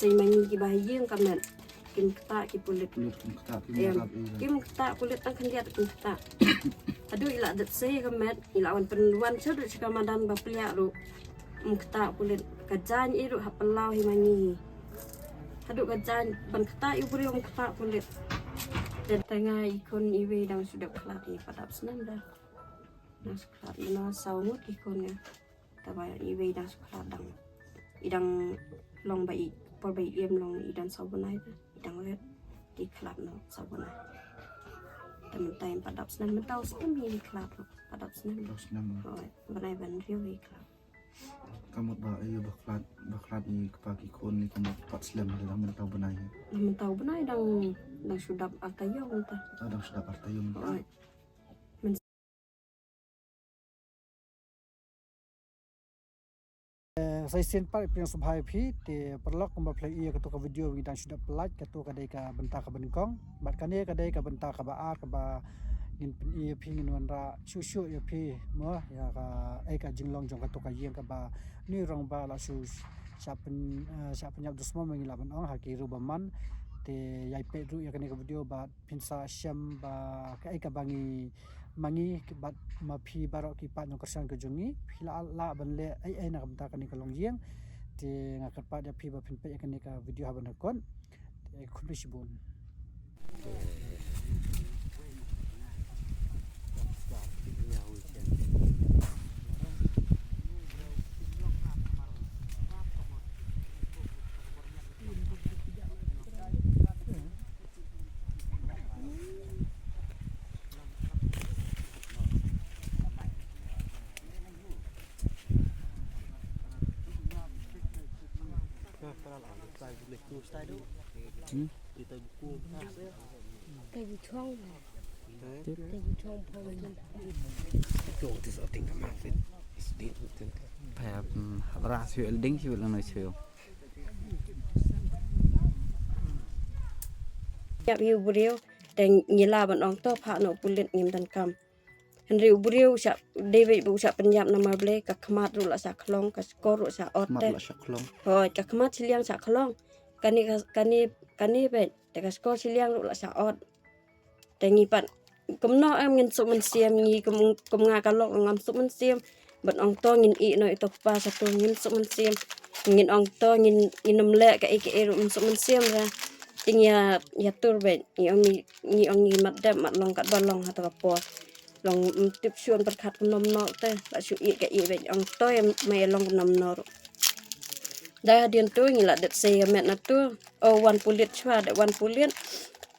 say mangi ki bahagian kamet kim kata ki kulit kim kata kulit ang kandiat kim kata aduh ila dat say kamet ilawan penuan sudah sekamadan baplia ru kata kulit kajan iru hapelau himangi aduh kajan ban kata iburi kata kulit dan tengah ikon iwe dang sudah kelat di padap senam dah dang kelat mana saumut ikonnya tapi iwe dang kelat dang idang long bai por bai em long idang sabunai idang red di kelat no sabunai temen time padap senam mentau senam ini kelat padap senam oh benai ban riu kelat kamu ba ayo baklat ni kepagi kon ni kamu pat slam dalam mentau benai dang sudah artayo entah dang sudah artayo saya simpan yang subhai phi te perlok kembali play ia ketua video kita sudah pelat ketua kadai ka bentar ka bengkong bat kane kadai ka bentar ka ba ka ba in ia phi ngon ra shu ia phi mo ya ka ka jinglong jong ketua ka yang ka ba ni rong ba la shu siapen nyap dusmo mengilaban ong haki rubaman te yai pe ru ya kane ka video ba pinsa syam ba ka bangi mangi bat ma phi barok ki pat nyong kersan ke jungi phila la ban le ai na kam ta kan ka long yeng te ngakat pa da phi ba phin pe kan ka video ha ban kon te khun bi shibun ya riu buriu dan nyila ban ong to pha no kulit ngim dan kam riu buriu sa dewe bu sa penyap nama ble ka khamat ru la sa khlong ka skor ru sa otte hoi ka khamat siliang sa khlong kani be te ka skor siliang ru la sa ot tengi pat kumno em ngin suk men siam ngi kum nga ka lok ngam suk men siam ban ong to ngin I no to pa sa to ngin suk men siam ngin ong to ngin inum le ka ru suk men siam ra ting ya tur be ni ong ni mat dam mat long kat balong atau apa long tip suan perkat nom no te la su I ka be ong to mai long nom no dah dian tu ni la det se met na tu oh wan pulit chwa de wan pulit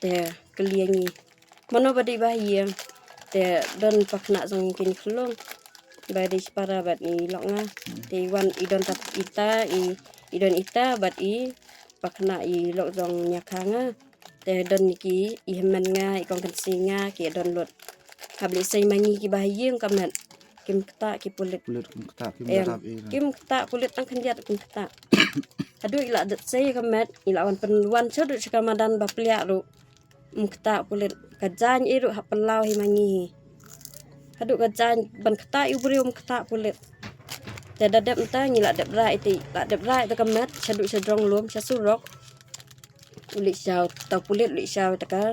te kliengi mono badi bahiang te don pakna song kin khlong badi para bat ni loknga te wan idon tat idon ita bat I pakna I lok jong nyakanga te don ki I hemen nga I kong kan singa ki don lot habli sai mangi ki bahiang kamet kim kata ki pulit kim kata kulit ang kandiat kim kata aduh ila dat sai kamet ilawan penuan sudah sekamadan baplia ru kata kulit kajan iru hapelau himangi aduh kajan ban kata iburi kata kulit te dadap enta ngila dap rai ti la dap rai ta kamet sadu sedrong lum sasurok uli sau tau kulit uli sau ta ka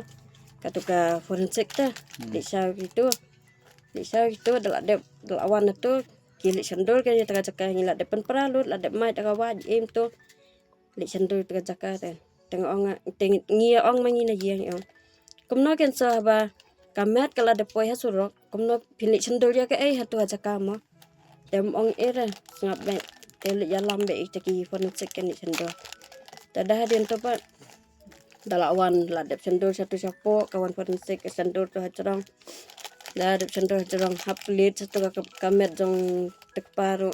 katuka forensik ta uli sau gitu dalak dap dalawan tu kili sandul ke ta ka ngila dap peralut la dap mai ta ka waj em tu uli sandul ta ka ta tengok ong ngia ong mangi na yang ong kumno ken sahaba kamet kala de poi hasurok kumno pili sendul ya ke hatu aja kamo dem ong era ngap be tele jalam be iki forensik ken sendul tadah dian to pa dalawan la de sendul satu sapo kawan forensik sendul to hajrong la de sendul hajrong haplit satu kamet jong tekparu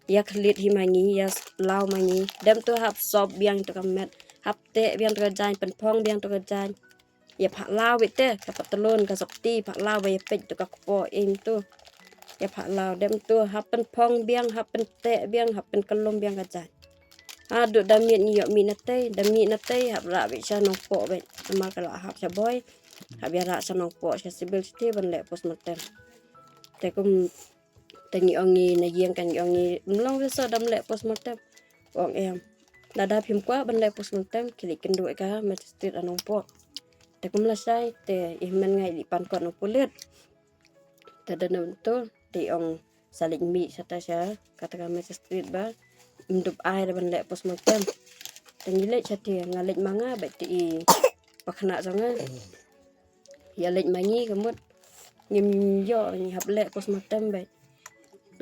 ya klit himangi ya lau mangi dem to hap sob biang to kamet hap te biang to jain pen phong biang to jain ya pak lau wite kapat telun ka sakti pak lau we pej to ka po em tu ya pak lau dem tu hapen phong biang hapen te biang hapen kelom biang ka jain adu damit ni yo minate damit nate hap ra we sa nong po be ma kala hap sa boy hap ya ra sa nong po sa sibil sti ban le pos matem te kum tengi ongi na yeng kan ongi mlong we sa dam le pos matem ong em Nada phim kwa ban le pos mentem kili kendo ka magistrate anong po. Te kumlasay te ihman ngai li pan ko no pulit. Te dana betul di ong saling mi sata sya kata magistrate ba indup ai ban le pos mentem. Te ngilek chati ngalik manga ba ti pakna songa. Ya lek mangi kemut ngim yo ni hap le pos mentem ba.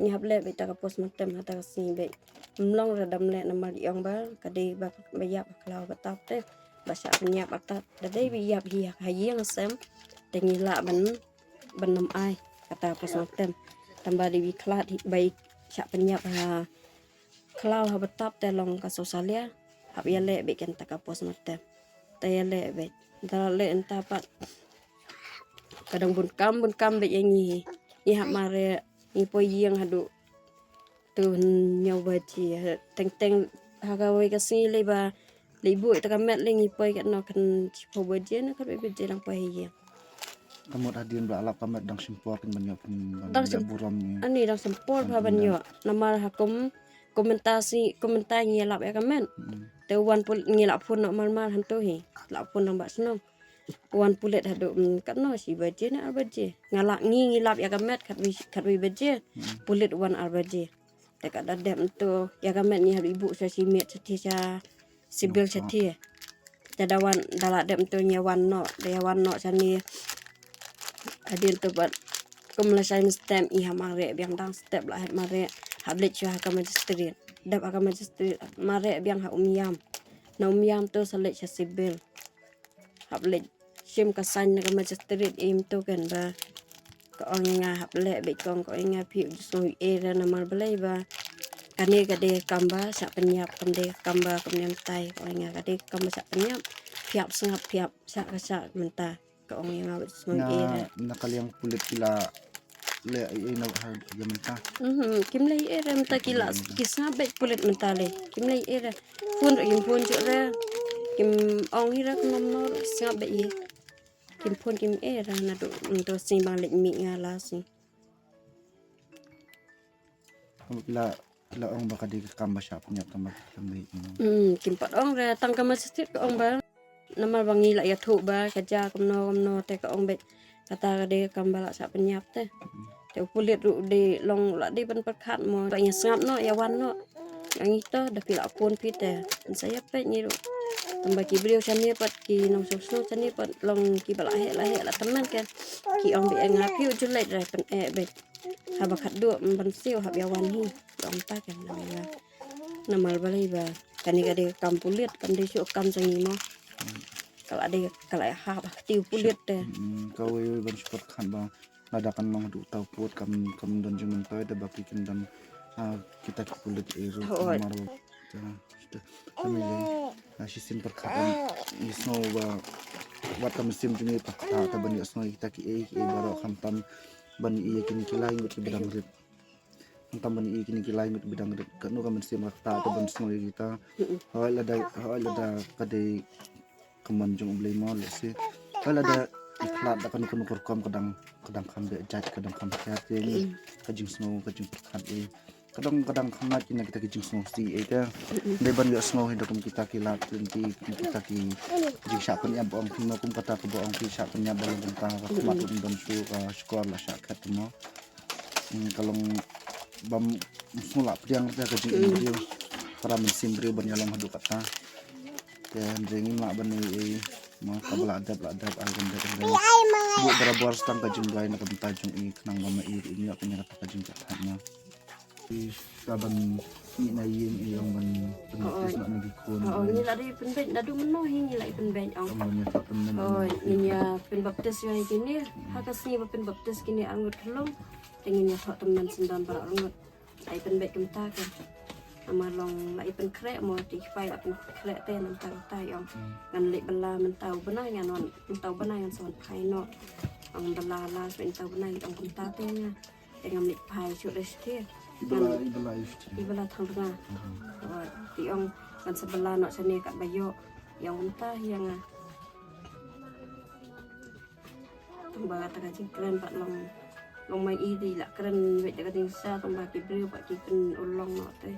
Ni hap le ba ta pos mentem hata si ba. Mlong radam le nama liong ba kade ba bayap kalau betap teh basa penyap atat dade bayap hiak hayang sem tengila ban nam ai kata pos mentem tambah di klat baik sak penyap ha kalau ha betap teh long ka sosalia hap ya le be kan tak pos mentem teh le be dale entah pat kadang bun kam be yangi i hap mare i poyang hadu tu nyawa ji teng hagawe kasi leba libu ita kamet lengi poi kat no kan cipo baje na kan baje lang poi ya Kamot adin ba alap kamat dang simpor kin banyak Dang buram ni. ani dang sempor pa banyo nama hakum komentar ngilap ya kamen te wan pul ngilap pun no mal hantu hi lap pun nang bak senong wan pulet hadu kat no si baje na baje ngalak ngilap ya kamet kat wi baje pulet wan baje dekat dadem tu ya kamet ni ibu sa simet seti sa sibil seti jadawan dalak dem tu nyawan no dewan no sani adin tu bat kumlasai stem i hamare biang dang step lah het mare hablet chu ha magistrate dap ha magistrate mare biang ha umyam na umyam tu salek sa sibil hablet sim kasan na magistrate im tu kan ba ko nga hablet be kong ko nga pi so era na mar belai ba kane gade kamba sa penyap kande kamba kemudian tai ko nga gade kamba sa penyap piap sengap piap sa kasa menta ko nga so era Nakaliang pulit pila le ay na gamenta. Kimlay era menta kila kisna bet pulit mentale kimlay era pun pun jure kim ong hira nomor singap bet ye kim era na do untuk simbang lek mi ngala sing Pila ong baka di kamba siya punya tambah tambah. kim pat ong ra tang ka masjid ko ong ba nama bangi la ya thu ba kerja komno te ko ong bet kata de kambala sa penyap te te pulit ru de long la de pan perkat mo nya sangap no ya wan no yang itu dah pila pun pite saya pet ni ru tambah ki beliau sani pat ki nong so sani pat long ki bala he la teman kan ki ong be ngapi julet ra pen bet habakat du ban siu hab ya wan hi ong ta kan na namal balai ba kani gade kam pulit kam de su kam sangi mo kalau ha bah tiu pulit te Kau ban support kan ba nadakan long du tau put kam don jumen pa da baki kendam kita kulit eru maru kami le sistem perkatan isno ba wat kam sistem juni pa ta ban isno kita ki baro khantam ban i kini kilai ngut bidang rit khantam ban i kini kilai ngut bidang rit kanu kam sistem ta ban isno kita hawala da kade kemanjung blai mo lesi hawala da iklat da kan kun kom kadang kambe jat kadang kam khat ni kajing snow kajing perkat kadang khamat ina kita kajing snow si eta deban ya snow hidup kita kilat lenti kita ki kajing syapan ya boong kimo kum kata ko boong ki syapan ya balong tentang khamat dan su skor la syakat mo kalong bam musmula priang ta kajing dia para mesin brio ban yalang hadu kata dan ringin mak ban ni ma kabla adab algan dan bu berabur stang kajing gai na kabentajung i kenang mama i ini aku nyata kajing katanya saban ni na yin iyong ban penulis nak nagikon ni tadi penbet dadu meno hingi lai penbet ong ninya penbaptis yang kini hakasni penbaptis kini angut kelong tenginya hak teman sendan para angut ai penbet kemta kan amalong lai pen krek mo ti fai ap krek te nam tang tai ong ngan lek bala men tau benai ngan on tau benai ngan son khai no ong bala la pen tau benai ong kemta te nya dengan lek pai chu restie ibala thang tengah ti ong kan sebelah nak sini kat bayo yang entah yang tambah kata kaji keren pak long mai i lah keren wet dekat desa tambah ki brio pak ki pen ulong nak teh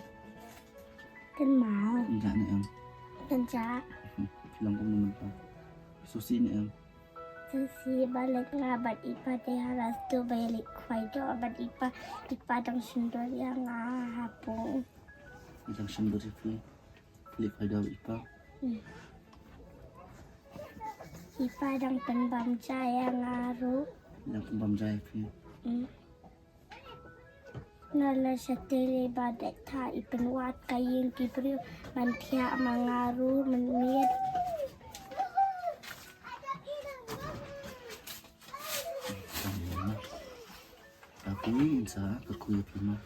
Thân máu, Dạ này em. thân giá. Lòng của mình pa. Susi này em. Sesi balik ngabat ipa te haras tu balik kwai do abat ipa dang sundor yang hapung. Junction beripi. Klik ada ipa. Ipa dang penbam jaya ngaru. Yang pembam jaya pi. Nala satele badak tha ipen wat kayin kibriu mantia mangaru menmir. Tapi insa kekuya pi mah.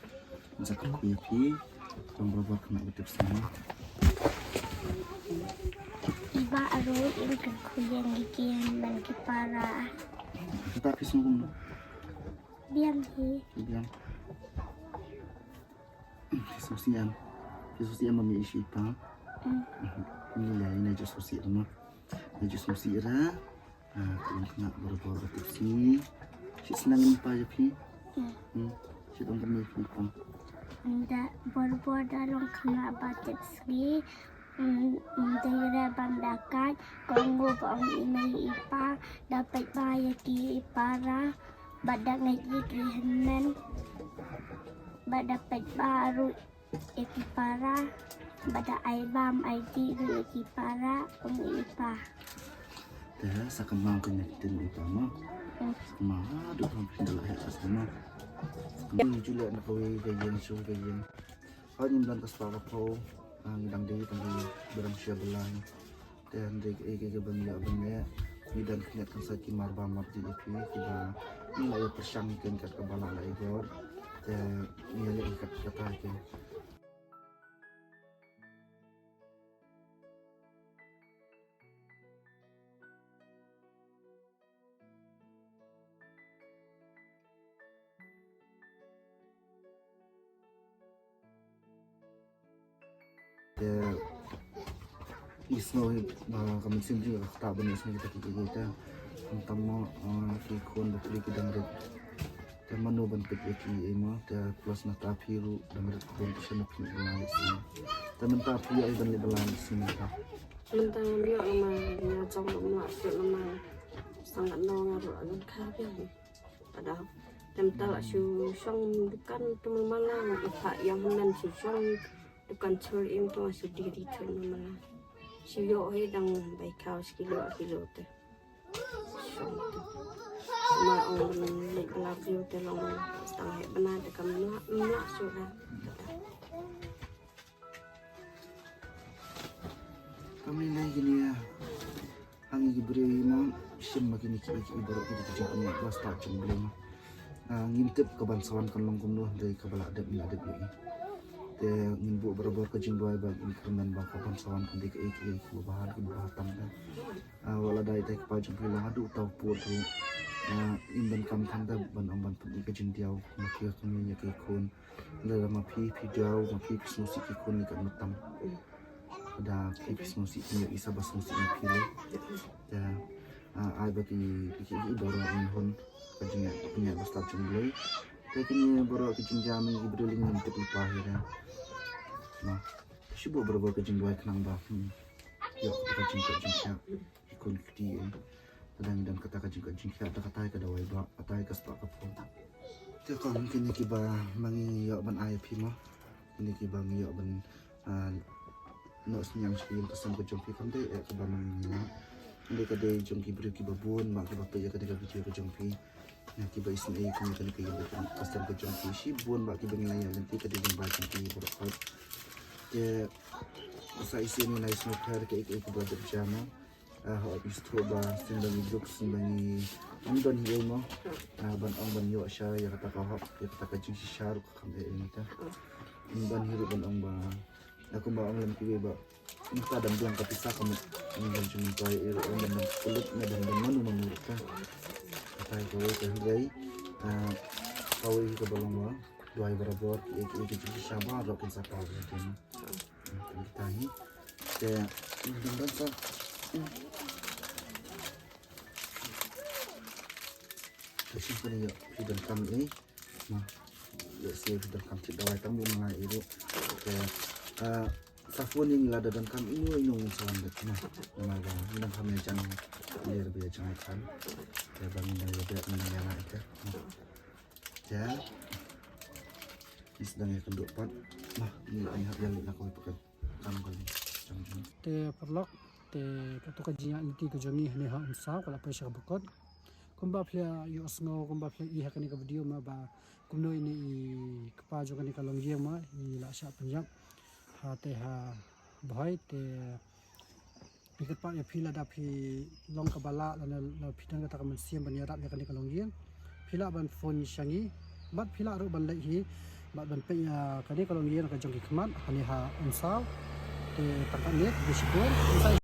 Insa kekuya pi. Kong berapa kena betul sama. Iba aru in kekuyang gigian dan kipara. Tetapi sungguh Biam hi. bilang Susi yang memilih siapa? Ini lah ini aja Susi mah. Ini aja Susi ra. Kalau kena baru-baru tipsi. Si senangin pa ya pi. Si dong kami pi pa. Da bor dalong kena batik segi. Daerah bandakan Kongo baong inay ipa dapat bayar ki ipara badak ngaji ki henan badak baru ipara badak aibam ID ru ipara ong ipa. Dah sakamang kena kita ni pa mah. Mah duk orang pindah lah ya sama. Kami juga nak kawin kajian show kajian. Kau ni belan kas pa ko. Ang idang day tanggi barang siya belan. Dan day ke bangya bangya. Idan kena kan sa kimar ba marti ipi kiba. Ni la persang ken kat kabala la igor. Dan ni la ikat kata ke. Isno kami sendiri tak benar sendiri kita pertama kikon bakri kita dengar temano bentuk iki ema ta plus na tapiru dengar competition of analysis teman tapi ai dan lebalan sini ta mentang dia nama dia trong nama nama sangat no ngaru akan kabel padahal temtal su song bukan teman malang ipa yang menan su song bukan cur im tu su diri tu malang si yo he dang bai kau kilo tu song tu ma on lek lagu tu long setengah benar dekat nak sudah kami lagi gini ya hangi gibri ma sim makin iki baru kita jumpa ni kelas tak jumpa ngintip kebansawan kan long kumno dari kabala adab ni adab ini te ngimbu berabur ke jingboy bag increment bang kebansawan kan di ke iki bahan kebahatan dan wala dai tai ke pajung bilang adu tau put tu indan kam tanda ban amban pun ke jingdiau makia kami ya ke kon dalam mapi video mapi musik ke kon ni kan matam ada klipis musik punya isa bas musik ni pilih ya ai bagi iki baru inhon kajinya punya bas tak jumlah tapi baru kejin jam ni berdua ni untuk dipahir ya nah siapa berbuat kejin dua kenang bah ya kejin siap ikon kiti dan kata kejin siap kata kata dawai bah kata kas pak kapun tu kalau mungkin kiba mangi ya ban IP mah ini kiba ngi ya ban no senyang sekian kesan kejongki kan deh kiba mangi ya ini kadai jongki beri kiba bun mak kiba pe ya kadai video kejongki nah kiba isin ai kami kali kiba kesan kejongki si bun mak kiba ngi ya nanti kadai jumpa jongki berkat ya usaha isi ni nice motor ke kiba berjama habis tu ba sembang hidup sembangi amdan hiyo mo ban ban yo sya ya kata kahap ya kata kajing si syaruk kambe ini ta amdan hidup ban ba aku ba ang lampi ba kita dan bilang kapisa kamu amdan cuma kaya iro amdan kulit na dan manu menurut ka kata ko ke hilai kau ini ke balong ba dua berabot iki si syaba ro kin sa pa din kita ni ke amdan sa Tersimpan ya video kami nah ya si video kami dawai tamu mengenai itu kayak Tapon yang lada dan kami ini inung sawan det nah nama bang minang kami ajan biar biar jangan kan ya bang minang biar minang yang aja ya ini sedang yang kedua pot nah ini ayah yang aku pakai kamu kali jangan te perlok te katu kajinya inti ko jongi ne ha unsa kala pa siya bukod kumba phlia yu asno kumba phlia I hakani ka video ma ba kumno ini I kapa jo kani ka longjia ma I la sha panjang ha te ha bhai te pikat pa ya phila da phi long ka bala la phitan ka ta ka man siam ban ya rap ya kani ka longjia phila ban phone shangi bat phila ru ban lai hi bat ban pe ya kani ka longjia ka jongi khmat hani ha unsa te tangkat ni bisikun